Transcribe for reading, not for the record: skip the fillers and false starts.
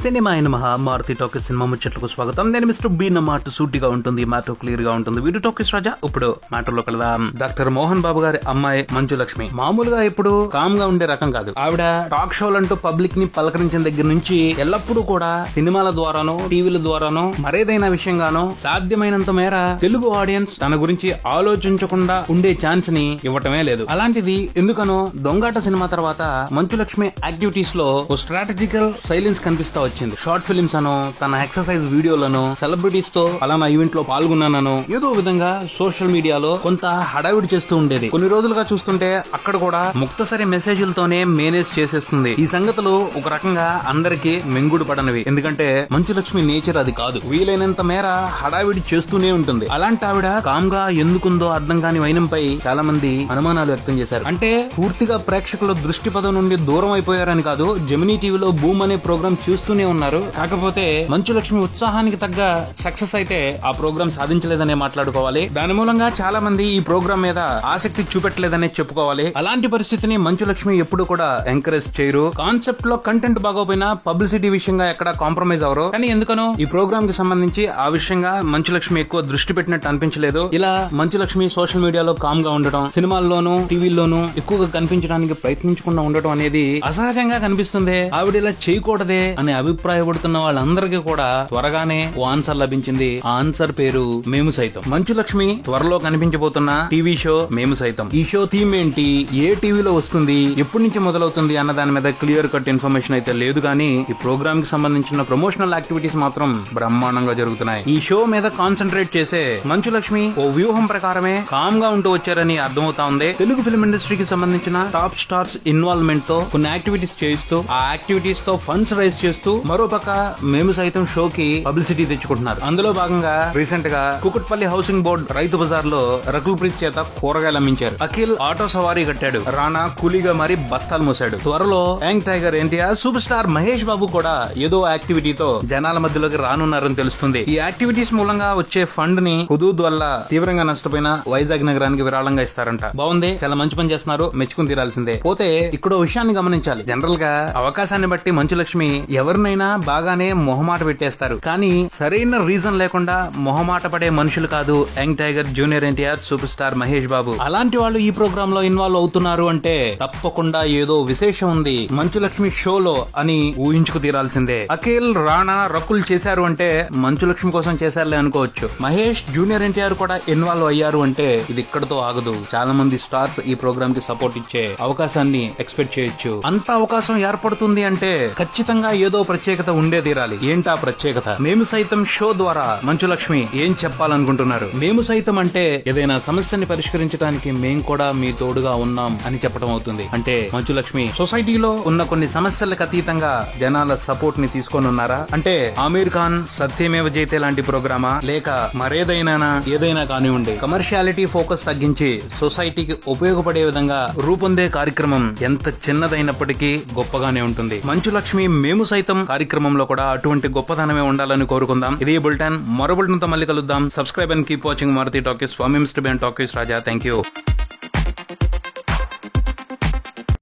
Cinema అయిన Maruti talkies cinema ముచ్చట్లకు స్వాగతం. నేను మిస్టర్ బి. నా మాట సూటిగా ఉంటుంది, మ్యాటర్ క్లియర్ గా ఉంటుంది. వీడియో టాకీస్ రాజా. ఇప్పుడు మ్యాటర్ లో కలదాం. డాక్టర్ మోహన్ బాబు గారి అమ్మాయి మంచు లక్ష్మి మామూలుగా ఇప్పుడు కామ్ గా ఉండే రకం కాదు. ఆవిడ టాక్ షోలంటూ పబ్లిక్ ని పలకరించిన దగ్గర నుంచి ఎల్లప్పుడూ కూడా సినిమాల ద్వారానో టీవీల ద్వారానో మరేదైనా విషయంగానో సాధ్యమైనంత మేర తెలుగు ఆడియన్స్ తన గురించి ఆలోచించకుండా ఉండే ఛాన్స్ ని ఇవ్వటమే లేదు. అలాంటిది ఎందుకనో దొంగాట సినిమా తర్వాత మంచు లక్ష్మి యాక్టివిటీస్ లో ఓ స్ట్రాటజికల్ సైలెన్స్ కనిపిస్తా వచ్చింది. షార్ట్ ఫిల్మ్స్ అనో, తన ఎక్సర్సైజ్ వీడియోలను, సెలబ్రిటీస్ తో అలానా ఈవెంట్ లో పాల్గొన్నానో ఏదో విధంగా సోషల్ మీడియాలో కొంత హడావిడి చేస్తూ ఉండేది. కొన్ని రోజులుగా చూస్తుంటే అక్కడ కూడా ముక్తసరి మెసేజ్లతోనే మేనేజ్ చేసేస్తుంది. ఈ సంగతులు ఒక రకంగా అందరికీ మెంగుడు పడనివి. ఎందుకంటే మంచు లక్ష్మి నేచర్ అది కాదు. వీలైనంత మేర హడావిడి చేస్తూనే ఉంటుంది. అలాంటి ఆవిడ కామ్ గా ఎందుకుందో అర్థం కాని వైనంపై చాలా మంది అనుమానాలు వ్యక్తం చేశారు. అంటే పూర్తిగా ప్రేక్షకుల దృష్టి పదం నుండి దూరం అయిపోయారని కాదు, జెమినీ టీవీలో బూమ్ అనే ప్రోగ్రామ్ చూస్తూనే ఉన్నారు. కాకపోతే మంచు లక్ష్మి ఉత్సాహానికి తగ్గ సక్సెస్ అయితే ఆ ప్రోగ్రామ్ సాధించలేదనే మాట్లాడుకోవాలి. దాని మూలంగా చాలా మంది ఈ ప్రోగ్రామ్ మీద ఆసక్తి చూపెట్టలేదనే చెప్పుకోవాలి. అలాంటి పరిస్థితిని మంచు లక్ష్మి ఎప్పుడు కూడా ఎంకరేజ్ చేయరు. కాన్సెప్ట్ లో కంటెంట్ బాగోపోయినా పబ్లిసిటీ విషయంగా ఎక్కడ కాంప్రమైజ్ అవరు. కానీ ఎందుకనో ఈ ప్రోగ్రామ్ కి సంబంధించి ఆ విషయంగా మంచు లక్ష్మి ఎక్కువ దృష్టి పెట్టినట్టు అనిపించలేదు. ఇలా మంచు లక్ష్మి సోషల్ మీడియాలో కామ్ గా ఉండటం, సినిమాల్లోనూ టీవీల్లోనూ ఎక్కువగా కనిపించడానికి ప్రయత్నించకుండా ఉండటం అనేది అసహజంగా కనిపిస్తుంది. ఆవిడ ఇలా చేయకూడదే అని అభిప్రాయపడుతున్న వాళ్ళందరికీ కూడా త్వరగానే ఓ ఆన్సర్ లభించింది. ఆ ఆన్సర్ పేరు మేము సైతం. మంచు లక్ష్మి త్వరలో కనిపించబోతున్న టీవీ షో మేము సైతం. ఈ షో థీమ్ ఏంటి, ఏ టీవీలో వస్తుంది, ఎప్పటి నుంచి మొదలవుతుంది అన్న దాని మీద క్లియర్ కట్ ఇన్ఫర్మేషన్ అయితే లేదు. కానీ ఈ ప్రోగ్రామ్ కి సంబంధించిన ప్రమోషనల్ యాక్టివిటీస్ మాత్రం బ్రహ్మాండంగా జరుగుతున్నాయి. ఈ షో మీద కాన్సన్ట్రేట్ చేసే మంచు లక్ష్మి ఓ వ్యూహం ప్రకారమే కామ్ గా ఉంటూ వచ్చారని అర్థమవుతా ఉంది. తెలుగు ఫిల్మ్ ఇండస్ట్రీకి సంబంధించిన టాప్ స్టార్స్ ఇన్వాల్వ్మెంట్ తో కొన్ని యాక్టివిటీస్ చేయిస్తూ, ఆ యాక్టివిటీస్ తో ఫండ్స్ రైజ్ చేస్తూ మరోపక్క మేము సైతం షోకి పబ్లిసిటీ తెచ్చుకుంటున్నారు. అందులో భాగంగా రీసెంట్ గా కుకుట్పల్లి హౌసింగ్ బోర్డ్ రైతు బజార్ లో రకుల్ ప్రీత్ చేత కూరగాయలు అమ్మించారు. అఖిల్ ఆటో సవారీ కట్టాడు. రానా కూలీగా మారి బస్తాలు మోసాడు. త్వరలో young tiger NTR, super star Mahesh Babu కూడా ఏదో యాక్టివిటీతో జనాల మధ్యలోకి రానున్నారని తెలుస్తుంది. ఈ యాక్టివిటీస్ మూలంగా వచ్చే ఫండ్ ని హుదూద్ వల్ల తీవ్రంగా నష్టపోయిన వైజాగ్ నగరానికి విరాళంగా ఇస్తారంట. బాగుంది, చాలా మంచి పని చేస్తున్నారు, మెచ్చుకుని తీరాల్సిందే. పోతే ఇక్కడ విషయాన్ని గమనించాలి. జనరల్ గా అవకాశాన్ని బట్టి మంచు లక్ష్మి ఎవరినైనా బాగానే మొహమాట పెట్టేస్తారు. కానీ సరైన రీజన్ లేకుండా మొహమాట పడే మనుషులు కాదు young tiger, junior NTR, super star Mahesh Babu. అలాంటి వాళ్ళు ఈ ప్రోగ్రామ్ లో ఇన్వాల్వ్ అవుతున్నారు అంటే తప్పకుండా ఏదో విశేషం ఉంది మంచు లక్ష్మి షోలో అని ఊహించుకు తీరాల్సిందే. అఖిల్, రాణా, రకుల్ చేశారు అంటే మంచు లక్ష్మి కోసం చేశారులే అనుకోవచ్చు. మహేష్, జూనియర్ ఎన్టీఆర్ కూడా ఇన్వాల్వ్ అయ్యారు అంటే ఇది ఇక్కడతో ఆగదు. చాలా మంది స్టార్స్ ఈ ప్రోగ్రామ్ కి సపోర్ట్ ఇచ్చే అవకాశాన్ని ఎక్స్పెక్ట్ చేయొచ్చు. అంత అవకాశం ఏర్పడుతుంది అంటే ఖచ్చితంగా ఏదో ప్రత్యేకత ఉండే తీరాలి. ఏంటా ప్రత్యేకత? మేము సైతం షో ద్వారా మంచు లక్ష్మి ఏం చెప్పాలనుకుంటున్నారు? మేము సైతం అంటే ఏదైనా సమస్యని పరిష్కరించడానికి మేము కూడా మీ తోడుగా ఉన్నాం అని చెప్పడం అవుతుంది. అంటే మంచు లక్ష్మి సొసైటీలో ఉన్న కొన్ని సమస్యలకు అతీతంగా జనాల సపోర్ట్ ని తీసుకొని ఉన్నారా? అంటే ఆమీర్ ఖాన్ సత్యమేవ జయతే లాంటి ప్రోగ్రామా, లేక ఏదైనా కానివ్వండి, కమర్షియాలిటీ ఫోకస్ తగ్గించి సొసైటీకి ఉపయోగపడే విధంగా రూపొందే కార్యక్రమం ఎంత చిన్నదైనప్పటికీ గొప్పగానే ఉంటుంది. మంచు లక్ష్మి మేము సైతం కార్యక్రమంలో కూడా అటువంటి గొప్పతనమే ఉండాలని కోరుకుందాం. ఇదే బులెటిన్. మరో బులెటిన్ తో మళ్ళీ కలుద్దాం. Subscribe and keep watching Maruthi talkies. From mister B and talkies Raja. Thank you.